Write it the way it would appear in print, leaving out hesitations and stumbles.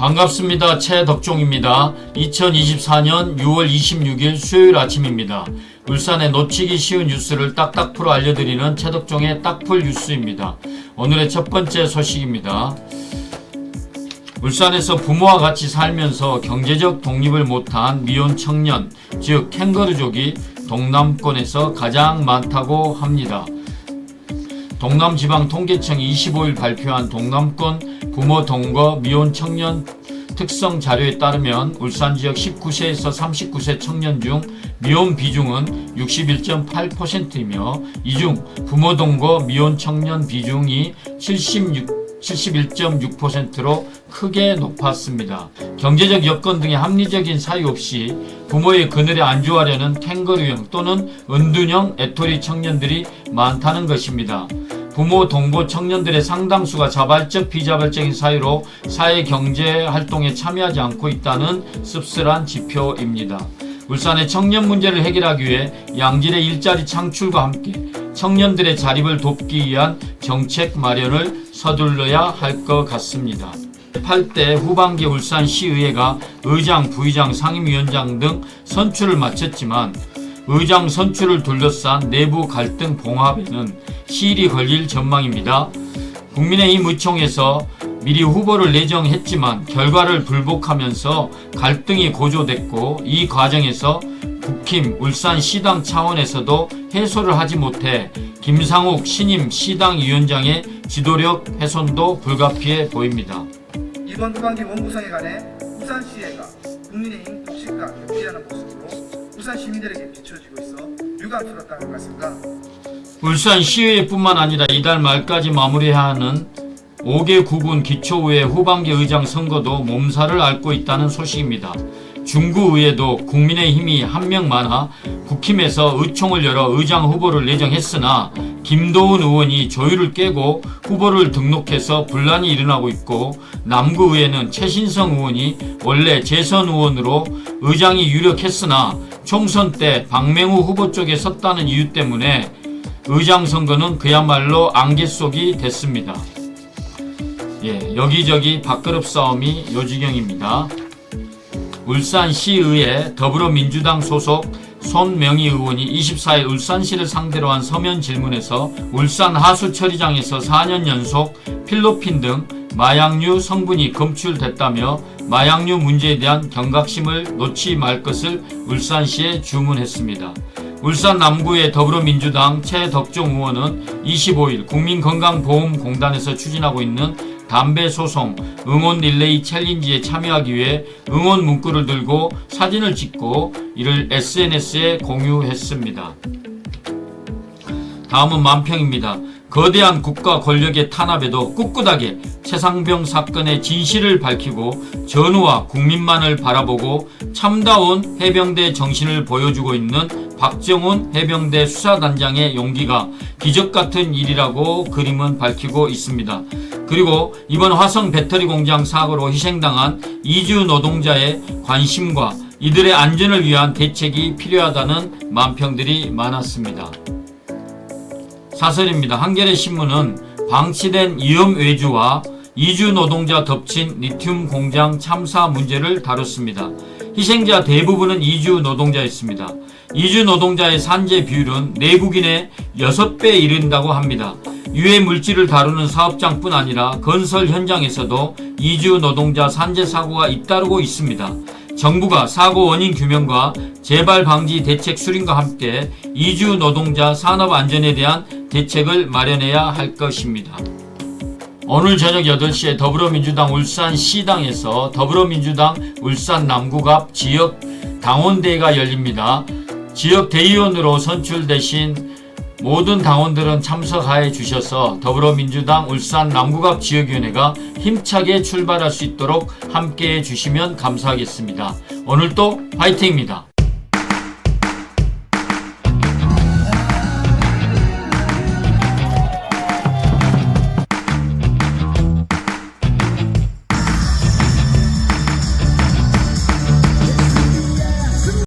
반갑습니다. 최덕종입니다. 2024년 6월 26일 수요일 아침입니다. 울산의 놓치기 쉬운 뉴스를 딱딱 풀어 알려드리는 최덕종의 딱풀 뉴스입니다. 오늘의 첫 번째 소식입니다. 울산에서 부모와 같이 살면서 경제적 독립을 못한 미혼 청년, 즉 캥거루족이 동남권에서 가장 많다고 합니다. 동남지방통계청이 25일 발표한 동남권 부모 동거 미혼 청년 특성 자료에 따르면 울산 지역 19세에서 39세 청년 중 미혼 비중은 61.8%이며 이 중 부모 동거 미혼 청년 비중이 71.6%로 크게 높았습니다. 경제적 여건 등의 합리적인 사유 없이 부모의 그늘에 안주하려는 캥거루형 또는 은둔형 애토리 청년들이 많다는 것입니다. 부모 동거 청년들의 상당수가 자발적 비자발적인 사유로 사회 경제 활동에 참여하지 않고 있다는 씁쓸한 지표입니다. 울산의 청년 문제를 해결하기 위해 양질의 일자리 창출과 함께 청년들의 자립을 돕기 위한 정책 마련을 서둘러야 할 것 같습니다. 8대 후반기 울산시의회가 의장, 부의장, 상임위원장 등 선출을 마쳤지만 의장 선출을 둘러싼 내부 갈등 봉합에는 시일이 걸릴 전망입니다. 국민의힘 의총에서 미리 후보를 내정했지만 결과를 불복하면서 갈등이 고조됐고 이 과정에서 국힘 울산시당 차원에서도 해소를 하지 못해 김상욱 신임 시당위원장의 지도력 훼손도 불가피해 보입니다. 이번 후반기 원구성에 관해 울산시의회가 국민의힘 독식과 격리하는 모습으로 울산 시민들에게 비춰지고 있어 유감스럽다는 것입니다. 울산시의회뿐만 아니라 이달 말까지 마무리해야 하는 5개 구군 기초의회 후반기 의장 선거도 몸살을 앓고 있다는 소식입니다. 중구의회도 국민의힘이 한 명 많아 국힘에서 의총을 열어 의장 후보를 내정했으나 김도훈 의원이 조율을 깨고 후보를 등록해서 분란이 일어나고 있고 남구의회는 최신성 의원이 원래 재선 의원으로 의장이 유력했으나 총선 때 박맹우 후보 쪽에 섰다는 이유 때문에 의장 선거는 그야말로 안개 속이 됐습니다. 여기저기 밥그릇 싸움이 요지경입니다. 울산시의회 더불어민주당 소속 손명희 의원이 24일 울산시를 상대로 한 서면 질문에서 울산 하수처리장에서 4년 연속 필로핀 등 마약류 성분이 검출됐다며 마약류 문제에 대한 경각심을 놓지 말 것을 울산시에 주문했습니다. 울산 남구의 더불어민주당 최덕종 의원은 25일 국민건강보험공단에서 추진하고 있는 담배 소송 응원 릴레이 챌린지에 참여하기 위해 응원 문구를 들고 사진을 찍고 이를 SNS에 공유했습니다. 다음은 만평입니다. 거대한 국가 권력의 탄압에도 꿋꿋하게 최상병 사건의 진실을 밝히고 전우와 국민만을 바라보고 참다운 해병대 정신을 보여주고 있는 박정훈 해병대 수사단장의 용기가 기적같은 일이라고 그림은 밝히고 있습니다. 그리고 이번 화성 배터리 공장 사고로 희생당한 이주 노동자의 관심과 이들의 안전을 위한 대책이 필요하다는 만평들이 많았습니다. 사설입니다. 한겨레신문은 방치된 위험 외주와 이주 노동자 덮친 리튬 공장 참사 문제를 다뤘습니다. 희생자 대부분은 이주 노동자였습니다. 이주 노동자의 산재 비율은 내국인의 6배에 이른다고 합니다. 유해 물질을 다루는 사업장뿐 아니라 건설 현장에서도 이주 노동자 산재 사고가 잇따르고 있습니다. 정부가 사고 원인 규명과 재발 방지 대책 수립과 함께 이주 노동자 산업 안전에 대한 대책을 마련해야 할 것입니다. 오늘 저녁 8시에 더불어민주당 울산시당에서 더불어민주당 울산 남구갑 지역 당원대회가 열립니다. 지역 대의원으로 선출되신 모든 당원들은 참석하여 주셔서 더불어민주당 울산 남구갑 지역위원회가 힘차게 출발할 수 있도록 함께해 주시면 감사하겠습니다. 오늘도 화이팅입니다.